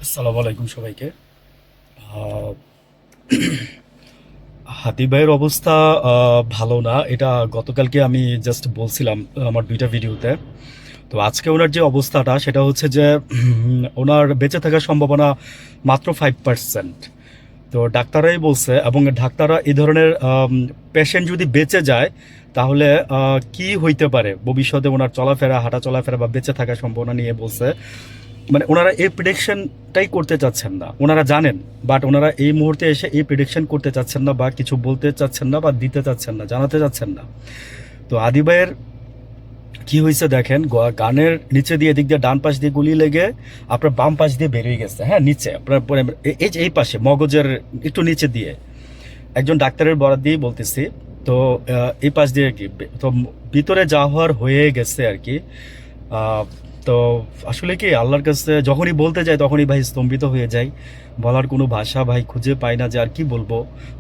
আসসালামু আলাইকুম সবাইকে। আহ, হাতি ভাইয়ের অবস্থা ভালো না, এটা গতকালকে আমি জাস্ট বলছিলাম আমার দুইটা ভিডিওতে। তো আজকে ওনার যে অবস্থাটা সেটা হচ্ছে যে ওনার বেঁচে থাকার সম্ভাবনা মাত্র 5%। তো ডাক্তাররাই বলছে, এবং ডাক্তাররা এই ধরনের পেশেন্ট যদি বেঁচে যায় তাহলে কি হইতে পারে ভবিষ্যতে ওনার চলাফেরা, হাঁটা চলাফেরা বা বেঁচে থাকার সম্ভাবনা নিয়ে বলছে। মানে ওনারা এই প্রেডিকশনটাই করতে চাচ্ছেন না, ওনারা জানেন, বাট ওনারা এই মুহূর্তে এসে এই প্রেডিকশন করতে চাচ্ছেন না বা কিছু বলতে চাচ্ছেন না বা দিতে চাচ্ছেন না, জানাতে চাচ্ছেন না। তো আদি ভাইয়ের কি হয়েছে দেখেন, গানের নিচে দিয়ে এদিক দিয়ে ডান পাশ দিয়ে গুলি লেগে আপনার বাম পাশ দিয়ে বেরিয়ে গেছে। হ্যাঁ, নিচে আপনার এই যে এই পাশে মগজের একটু নিচে দিয়ে, একজন ডাক্তারের বরাদ দিয়ে বলতেছি। তো এই পাশ দিয়ে কি তো ভিতরে যা হওয়ার হয়ে গেছে আর কি। আহ, তো আসলে কি আল্লাহর কাছে যখনই বলতে যাই তখনই ভাই স্তম্ভিত হয়ে যাই, বলার কোনো ভাষা ভাই খুঁজে পাই না যে আর কি বলবো,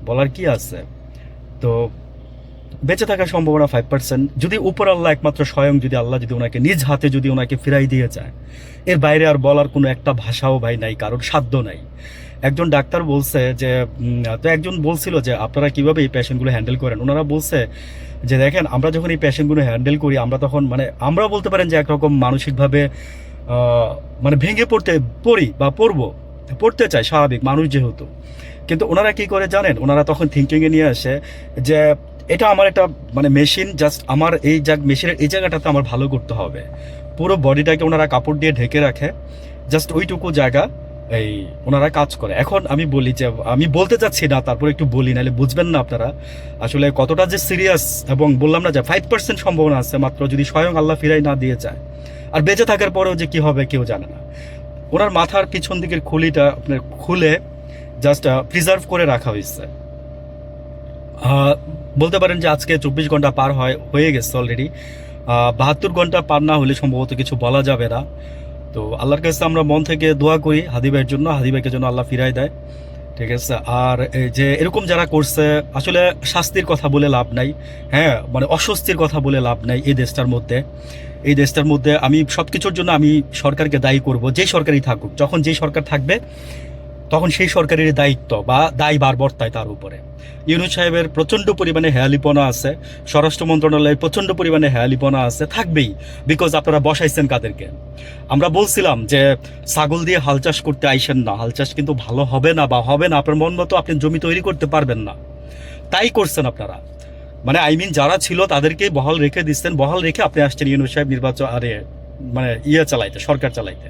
বলার কি আছে। তো বেঁচে থাকার সম্ভাবনা 5%, যদি উপর আল্লাহ একমাত্র স্বয়ং যদি আল্লাহ যদি ওনাকে নিজ হাতে যদি ওনাকে ফিরাই দিয়ে যায়, এর বাইরে আর বলার কোনো একটা ভাষাও ভাই নাই, কারোর সাধ্য নাই। একজন ডাক্তার বলছে যে তো একজন বলছিল যে আপনারা কিভাবে এই পেশেন্টগুলো হ্যান্ডেল করেন। ওনারা বলছে যে দেখেন, আমরা যখন এই পেশেন্টগুলো হ্যান্ডেল করি আমরা তখন মানে আমরা বলতে পারেন যে একরকম মানসিকভাবে মানে ভেঙে পড়ি বা পড়তে চাই, স্বাভাবিক মানুষ যেহেতু। কিন্তু ওনারা কি করে জানেন, ওনারা তখন থিঙ্কিংয়ে নিয়ে আসে যে এটা আমার একটা মানে মেশিন, জাস্ট আমার এই মেশিনের এই জায়গাটাতে আমার ভালো করতে হবে। পুরো বডিটাকে ওনারা কাপড় দিয়ে ঢেকে রাখে, জাস্ট ওইটুকু জায়গা এই ওনারা কাজ করে। এখন আমি বলি যে আমি বলতে চাচ্ছি না, তারপর একটু বলি, নাহলে বুঝবেন না আপনারা আসলে কতটা যে সিরিয়াস। এবং বললাম না যে 5% সম্ভাবনা আছে মাত্র, যদি স্বয়ং আল্লাহ ফিরাই না দিয়ে যায়। আর বেঁচে থাকার পরেও যে কি হবে কেউ জানে না। ওনার মাথার পিছন দিকের খুলিটা আপনার খুলে জাস্ট প্রিজার্ভ করে রাখা হয়েছে। আহ, বলতে পারেন যে আজকে 24 ঘন্টা পার হয়ে গেছে অলরেডি। 72 ঘন্টা পার না হলে সম্ভবত কিছু বলা যাবে না। তো আল্লাহর কাছে আমরা মন থেকে দোয়া করি হাদি ভাইয়ের জন্য, হাদি ভাইকে যেন আল্লাহ ফিরাই দেয়। ঠিক আছে। আর এই যে এরকম যারা করছে, আসলে শাস্তির কথা বলে লাভ নাই। হ্যাঁ, মানে অস্বস্তির কথা বলে লাভ নাই এই দেশটার মধ্যে আমি সব কিছুর জন্য আমি সরকারকে দায়ী করব, যেই সরকারই থাকুক। যখন যেই সরকার থাকবে তখন সেই সরকারের দায়িত্ব বা দায়ভার বর্তায় তার উপরে। ইউনূস সাহেবের প্রচণ্ড পরিমাণে হেয়ালিপনা আছে, স্বরাষ্ট্র মন্ত্রণালয়ে প্রচণ্ড পরিমাণে হেয়ালিপনা আছে, থাকবেই। বিকজ আপনারা বসাইছেন কাদেরকে? আমরা বলছিলাম যে ছাগল দিয়ে হাল চাষ করতে আইসেন না, হাল চাষ কিন্তু ভালো হবে না বা হবে না, আপনার মন মতো আপনি জমি তৈরি করতে পারবেন না। তাই করছেন আপনারা। মানে যারা ছিল তাদেরকে বহাল রেখে দিচ্ছেন, বহাল রেখে আপনি আসছেন ইউনূস সাহেব নির্বাচন আরে মানে চালাইতে, সরকার চালাইতে।